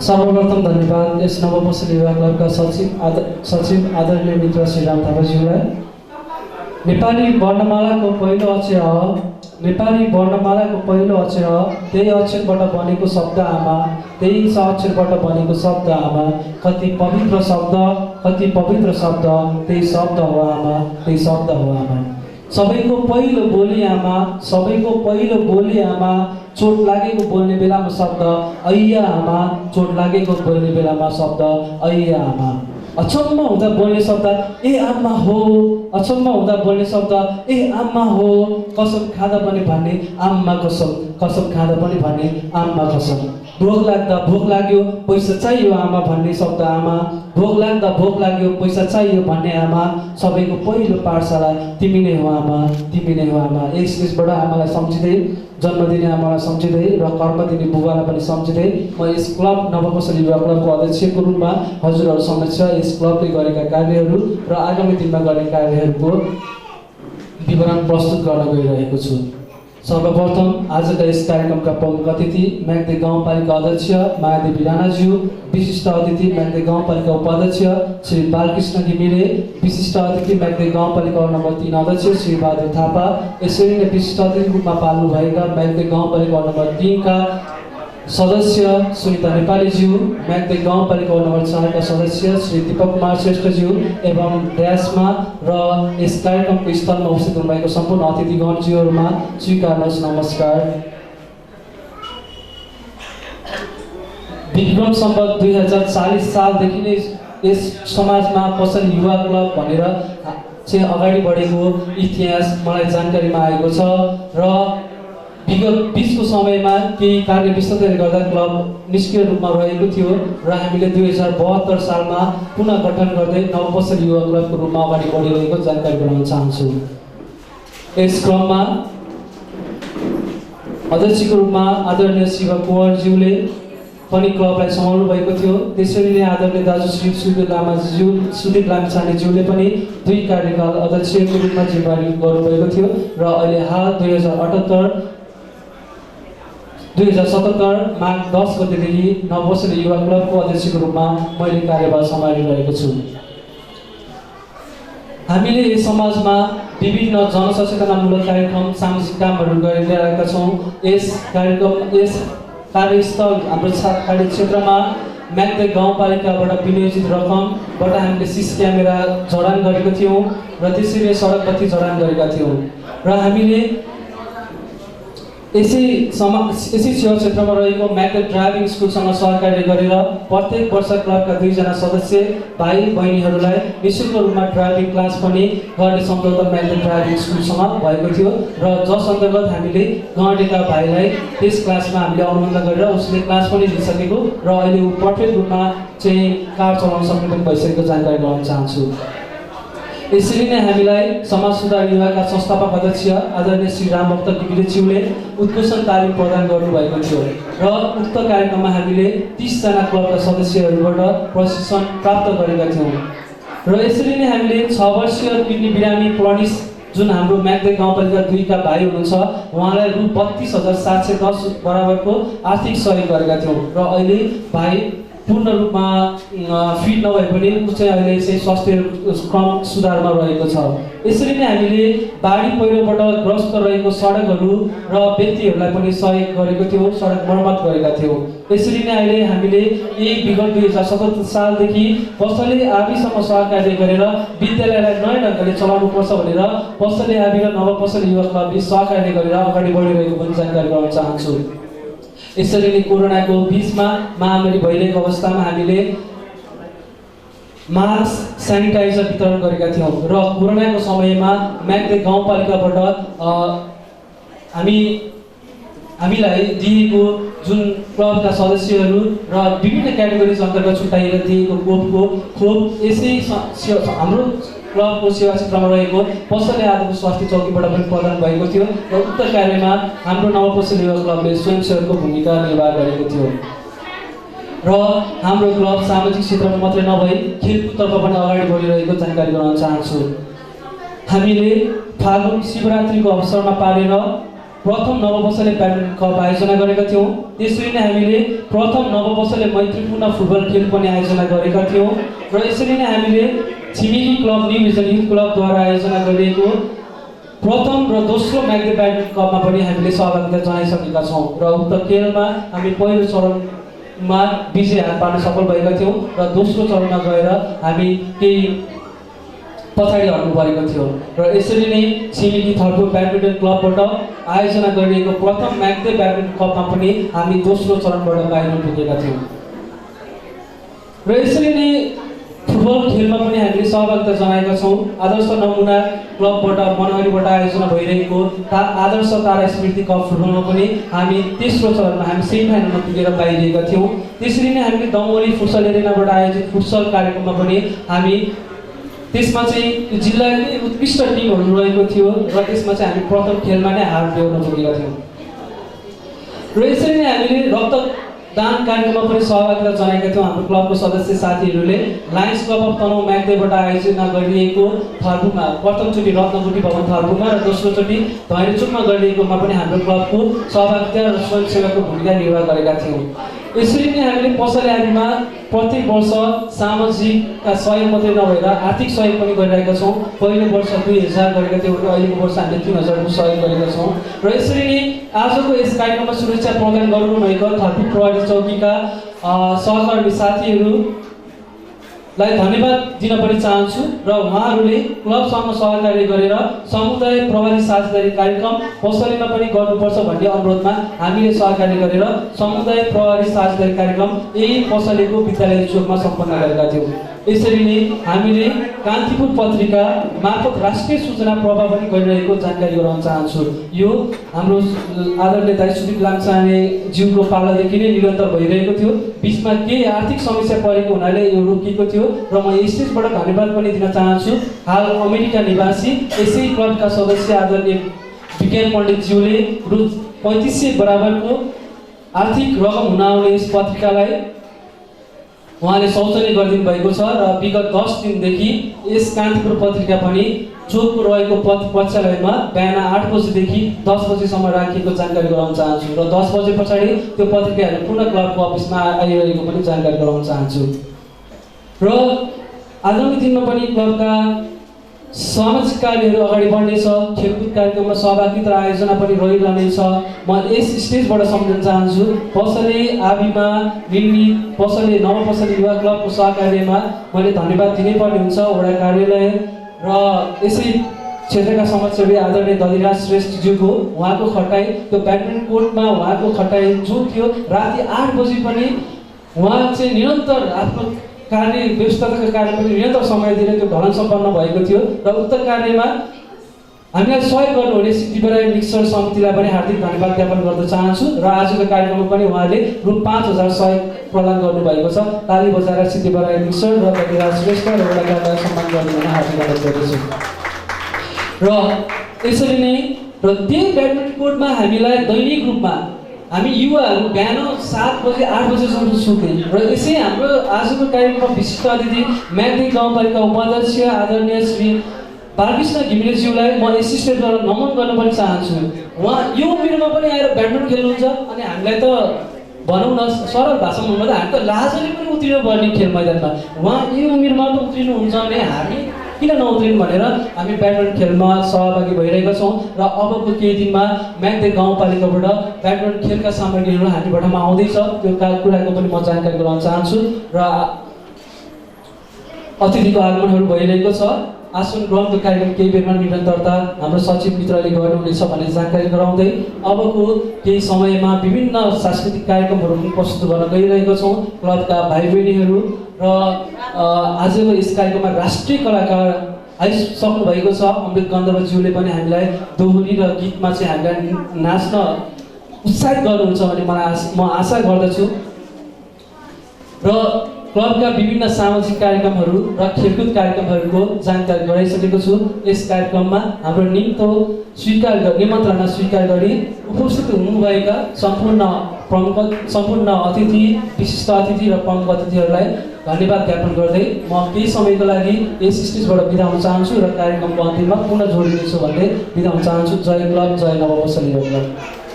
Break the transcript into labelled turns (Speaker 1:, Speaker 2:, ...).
Speaker 1: सर्वप्रथम धन्यवाद यस नवपसल युवा क्लबका सचिव आदरणीय मित्र श्री राम थापाज्यूलाई। नेपाली वर्णमालाको पहिलो अक्षर नेपाली वर्णमालाको पहिलो अक्षर त्यही अक्षरबाट बनेको शब्द आमा, त्यही अक्षरबाट बनेको शब्द आमा, कति पवित्र शब्द, त्यही शब्द हो आमा, त्यही शब्द हो आमा। सबैको पहिलो बोली आमा, सबैको पहिलो बोली आमा, चोट लागेको बोल्ने बेलामा शब्द ऐया आमा, चोट लागेको बोल्ने बेलामा शब्द ऐया आमा। अचम्म हुँदा बोल्ने शब्द ए आमा हो, अचम्म हुँदा बोल्ने शब्द ए आमा हो, कसम खाँदा पनि भन्ने आमा कसम, कसम खाँदा पनि भन्ने आमा कसम। भोक लाग्दा भोक लाग्यो पैसा चाहियो आमा भन्ने शब्द आमा, भोक लाग्दा भोक लाग्यो पैसा चाहियो भन्ने आमा, सबैको पहिलो पाठशाला तिमी नै हो आमा, तिमी नै हो आमा। यसबाट आमालाई सम्झिँदै, जन्म दिने आमालाई सम्झिँदै र कर्म दिने बुबालाई पनि सम्झिँदै म यस क्लब नवपसल युवा क्लबको अध्यक्षको रूपमा हजुरहरू समक्ष यस क्लबले गरेका कार्यहरू र आगामी दिनमा गर्ने कार्यहरूको विवरण प्रस्तुत गर्न गइरहेको छु। सर्वप्रथम आजका यस कार्यक्रमका प्रमुख अतिथि म्याग्दी गाउँपालिका अध्यक्ष मायादेवी राणाज्यू, विशिष्ट अतिथि म्याग्दी गाउँपालिका उपाध्यक्ष श्री बालकृष्ण घिमिरे, विशिष्ट अतिथि म्याग्दी गाउँपालिका वडा नम्बर 3 अध्यक्ष श्री बहादुर थापा, यसरी नै विशिष्ट अतिथि रूपमा पाल्नुभएका म्याग्दी गाउँपालिका वडा नम्बर 3 का सदस्य सुनिता नेपालीज्यू, म्याग्दी गाउँपालिका वडा नम्बर 4 का सदस्य श्री दीपक कुमार श्रेष्ठज्यू एवं ड्यासमा र यस कार्यक्रमको स्थलमा उपस्थित हुनुभएको सम्पूर्ण अतिथिगणज्यूहरूमा स्वीकार्नुहोस् नमस्कार। विक्रम सम्वत 2040 सालदेखि नै यस समाजमा पसल युवा क्लब भनेर चाहिँ अगाडि बढेको इतिहास मलाई जानकारीमा आएको छ र विगत 20 को समयमा केही कार्य विस्तृतले गर्दा क्लब निष्क्रिय रूपमा रहेको थियो र हामीले 2072 सालमा पुनः गठन गर्दै नवपसल युवा क्लबको रूपमा अगाडि बढिरहेको जानकारी गराउन चाहन्छु। यस क्रममा अध्यक्षको रूपमा आदरणीय शिव कुँवरज्यूले पनि क्लबलाई सम्हाल्नु भएको थियो। त्यसरी नै आदरणीय दाजु श्री सुदीप लामिछानेज्यूले पनि 2 कार्यकाल अध्यक्षको रूपमा जिम्मेवारी गर्नुभएको थियो र अहिले हाल 2077 माघ 10 गतेदेखि नवपसल युवा क्लबको अध्यक्षको रूपमा मैले कार्यभार सम्हालिरहेको छु। हामीले यस समाजमा विभिन्न जनसचेतनामूलक कार्यक्रम सामाजिक कामहरू गरिरहेका छौँ। यस कार्यस्थल हाम्रो कार्यक्षेत्रमा म्याग्दी गाउँपालिकाबाट विनियोजित रकमबाट हामीले सिसी क्यामेरा जडान गरेको थियौँ र त्यसरी सडक बत्ती जडान गरेका थियौँ र हामीले यसै छेउ क्षेत्रमा रहेको म्याग्दी ड्राइभिङ स्कुलसँग सहकार्य गरेर प्रत्येक वर्ष क्लबका 2 जना सदस्य भाइ बहिनीहरूलाई निःशुल्क रूपमा ड्राइभिङ क्लास पनि गर्ने सम्झौता म्याग्दी ड्राइभिङ स्कुलसँग भएको थियो र जस अन्तर्गत हामीले गणेका भाइलाई त्यस क्लासमा हामीले अनुबन्ध गरेर उसले क्लास पनि लिइसकेको र अहिले ऊ पर्फेक्ट रूपमा चाहिँ कार चलाउन सक्ने पनि भइसकेको जानकारी गराउन चाहन्छु। यसरी नै हामीलाई समाज सुधार युवाका संस्थापक अध्यक्ष आदरणीय श्री रामभक्त घिमिरेज्यूले उत्कृष्ट तालिम प्रदान गर्नुभएको थियो र उक्त कार्यक्रममा हामीले 30 जना क्लबका सदस्यहरूबाट प्रशिक्षण प्राप्त गरेका थियौँ र यसरी नै हामीले 6 वर्षीय किडनी बिरामी प्लनिस जुन हाम्रो म्याग्दी गाउँपालिका 2 का भाइ हुनुहुन्छ उहाँलाई रु 32,710 बराबरको आर्थिक सहयोग गरेका थियौँ र अहिले भाइ पूर्ण रूपमा फिट नभए पनि ऊ चाहिँ अहिले चाहिँ स्वास्थ्य क्रम सुधारमा रहेको छ। यसरी नै हामीले बाढी पहिरोबाट ग्रस्त रहेको सडकहरू र व्यक्तिहरूलाई पनि सहयोग गरेको थियौँ, सडक मर्मत गरेका थियौँ। यसरी नै अहिले हामीले विगत 2077 सालदेखि पसले आविसँग सहकार्य गरेर विद्यालयलाई नयाँ ढङ्गले चलाउनुपर्छ भनेर पसले आवि र नवपसल युवा क्लबले सहकार्य गरेर अगाडि बढिरहेको पनि जानकारी गराउन चाहन्छु। यसरी नै कोरोनाको बीचमा महामारी भइरहेको अवस्थामा हामीले मास्क सेनिटाइजर वितरण गरेका थियौँ र कोरोनाको समयमा म्याग्दी गाउँपालिकाबाट हामीलाई दिएको जुन क्लबका सदस्यहरू र विभिन्न क्याटेगोरिज अन्तर्गत छुट्याएर दिएको खोप यसै हाम्रो क्लबको सेवा क्षेत्रमा रहेको पसले आदिको स्वास्थ्य चौकीबाट पनि प्रदान भएको थियो र उक्त कार्यमा हाम्रो नवपसल युवा क्लबले स्वयंसेवकको भूमिका निर्वाह गरेको थियो र हाम्रो क्लब सामाजिक क्षेत्रमा मात्रै नभई खेलकुदतर्फ पनि अगाडि बढिरहेको जानकारी गराउन चाहन्छु। हामीले फागुन शिवरात्रिको अवसरमा पालेर प्रथम नववर्षले ब्याडमिन्टन कप आयोजना गरेका थियौँ। त्यसरी नै हामीले प्रथम नववर्षले मैत्रीपूर्ण फुटबल खेल पनि आयोजना गरेका थियौँ र यसरी नै हामीले छिमेकी क्लब न्यू भिजन युथ क्लबद्वारा आयोजना गरिएको प्रथम र दोस्रो म्याग्दी ब्याडमिन्टन कपमा पनि हामीले सहभागिता जनाइसकेका छौँ र उक्त खेलमा हामी पहिलो चरणमा विजय हात पार्न सफल भएका थियौँ र दोस्रो चरणमा गएर हामी केही पछाडि हट्नु परेको थियो र यसरी नै छिमेकी थर्पुर ब्याडमिन्टन क्लबबाट आयोजना गरिएको प्रथम म्याग्दी ब्याडमिन्टन कपमा पनि हामी दोस्रो चरणबाट बाहिर पुगेका थियौँ र यसरी नै फुटबल खेलमा पनि हामीले सहभागिता जनाएका छौँ। आदर्श नमुना क्लबबाट मनहरीबाट आयोजना भइरहेको आदर्श तारा स्मृति कप फुटबलमा पनि हामी तेस्रो चरणमा हामी सेमिफाइनलमा पुगेर बाहिरिएका थियौँ। त्यसरी नै हामीले दमोली फुटसल एरेनाबाट आयोजित फुटसल कार्यक्रममा पनि हामी त्यसमा चाहिँ जिल्लाकै उत्कृष्ट टिमहरू रहेको थियो र त्यसमा चाहिँ हामी प्रथम खेलमा नै हार बेहोर्न पुगेका थियौँ र यसरी नै हामीले रक्तदान कार्यक्रममा पनि सहभागिता जनाएका थियौँ। हाम्रो क्लबको सदस्य साथीहरूले लायन्स क्लब अफ तनहुँ म्याग्दीबाट आयोजना गरिएको थर्पुमा प्रथमचोटि रत्नकुटी भवन थर्पुमा र दोस्रोचोटि धैर्यचोकमा गरिएकोमा पनि हाम्रो क्लबको सहभागिता र स्वयंसेवाको भूमिका निर्वाह गरेका थियौँ। यसरी नै हामीले पसल आदिमा प्रत्येक वर्ष सामाजिक सहयोग मात्रै नभएर आर्थिक सहयोग पनि गरिरहेका छौँ। पहिलो वर्ष 2000 गरेका थियौँ र अहिलेको वर्ष हामीले 3000 को सहयोग गरेका छौँ र यसरी नै आजको यस कार्यक्रममा सुरक्षा प्रदान गर्नुभएको थर्पु प्रहरी चौकीका सहकर्मी साथीहरूलाई धन्यवाद दिन पनि चाहन्छु र उहाँहरूले क्लबसँग सहकार्य गरेर समुदाय प्रहरी साझेदारी कार्यक्रम पसलेमा पनि गर्नुपर्छ भन्ने अनुरोधमा हामीले सहकार्य गरेर समुदाय प्रहरी साझेदारी कार्यक्रम यही पसलेको विद्यालय चोकमा सम्पन्न गरेका थियौँ। यसरी नै हामीले कान्तिपुर पत्रिका मार्फत राष्ट्रिय सूचना प्रवाह पनि गरिरहेको जानकारी गराउन चाहन्छु। यो हाम्रो आदरणीय दाइ सुदीप लाङसाने ज्यूको पालादेखि नै निरन्तर भइरहेको थियो। बिचमा केही आर्थिक समस्या परेको हुनाले यो रोकिएको थियो र म स्टेजबाट धन्यवाद पनि दिन चाहन्छु। हाल अमेरिका निवासी यसै क्लबका सदस्य आदरणीय विज्ञान पण्डितज्यूले रु 3500 बराबरको आर्थिक रकम हुन आउने यस पत्रिकालाई उहाँले शौचालय गरिदिनु भएको छ र विगत 10 दिनदेखि यस कान्तिपुर पत्रिका पनि चोकको रहेको पक्षालयमा बिहान 8 बजेदेखि 10 बजेसम्म राखिएको जानकारी गराउन चाहन्छु र 10 बजे पछाडि त्यो पत्रिकाहरू पुनः क्लबको अफिसमा आइरहेको पनि जानकारी गराउन चाहन्छु र आगामी दिनमा पनि क्लबका सामाजिक कार्यहरू अगाडि बढ्नेछ। खेलकुद कार्यक्रममा सहभागिता आयोजना पनि रहिरहनेछ। म यस स्टेजबाट सम्झन चाहन्छु पसले आबिमा निर्मित पसले नवपसले युवा क्लबको सहकार्यमा मैले धन्यवाद दिनै पर्ने हुन्छ वडा कार्यालय र यसै क्षेत्रका समक्षले आदरणीय दधिराज श्रेष्ठज्यूको उहाँको खटाइ त्यो ब्याडमिन्टन कोर्टमा उहाँको खटाइ जो थियो राति 8 बजी पनि उहाँ चाहिँ निरन्तर आफ्नो कार्य व्यस्तताका कारण पनि निरन्तर समय दिएर त्यो ढलन सम्पन्न भएको थियो र उक्त कार्यमा हामीलाई सहयोग गर्नुहुने सिद्धिबराई मिक्सर समितिलाई पनि हार्दिक धन्यवाद ज्ञापन गर्न चाहन्छु र आजको कार्यक्रममा पनि उहाँले रु 5000 सहयोग प्रदान गर्नुभएको छ। ताली बजाएर सिद्धिबराई मिक्सर र दधिराज श्रेष्ठ र वडालाई सम्मान गर्न हार्दिक अनुरोध गर्दछु र यसरी नै र त्यही ब्याडमिन्टन कोर्टमा हामीलाई दैनिक रूपमा हामी युवाहरू बिहान 7 बजे 8 बजेसम्म सुत्ने र यसै हाम्रो आजको कार्यक्रममा विशिष्ट अतिथि म्याग्दी गाउँपालिका उपाध्यक्ष आदरणीय श्री बालकृष्ण घिमिरेज्यूलाई म यस स्टेजबाट नमन गर्न पनि चाहन्छु। उहाँ यो उमेरमा पनि आएर ब्याडमिन्टन खेल्नुहुन्छ अनि हामीलाई त भनौँ न सरल भाषामा भन्दा हामी त लाजले पनि उत्रिनु पर्ने खेल मैदानमा उहाँ यो उमेरमा त उत्रिनुहुन्छ भने हामी किन नउत्रिनु भनेर हामी ब्याडमिन्टन खेलमा सहभागी भइरहेका छौँ र अबको केही दिनमा म्याग्दी गाउँपालिकाबाट ब्याडमिन्टन खेलका सामग्रीहरू हामीबाटमा आउँदैछ। त्यो कुराको पनि म जानकारी गराउन चाहन्छु र अतिथिको आगमनहरू भइरहेको छ। आसन ग्रहणको कार्यक्रम केही बेरमा निरन्तरता हाम्रो सचिव मित्रले गर्नुहुनेछ भन्ने जानकारी गराउँदै अबको केही समयमा विभिन्न सांस्कृतिक कार्यक्रमहरू पनि प्रस्तुत गर्न गइरहेका छौँ। क्लबका भाइ बहिनीहरू र आजको यस कार्यक्रममा राष्ट्रिय कलाकार आइसक्नु भएको छ। अमृत गन्धर्वज्यूले पनि हामीलाई दोहोरी र गीतमा चाहिँ हामीलाई नाच्न उत्साहित गर्नुहुन्छ भन्ने म आशा गर्दछु र क्लबका विभिन्न सामाजिक कार्यक्रमहरू र खेलकुद कार्यक्रमहरूको जानकारी गराइसकेको छु। यस कार्यक्रममा हाम्रो निम्तो निमन्त्रणा स्वीकार गरी उपस्थित हुनुभएका सम्पूर्ण सम्पूर्ण अतिथि, विशिष्ट अतिथि र प्रमुख अतिथिहरूलाई धन्यवाद ज्ञापन गर्दै म केही समयको लागि यस स्टेजबाट बिदा हुन चाहन्छु र कार्यक्रमको अन्तिममा पुनः जोडिनेछु भन्दै बिदा हुन चाहन्छु। जय क्लब, जय नववर्ष लिएर क्लब।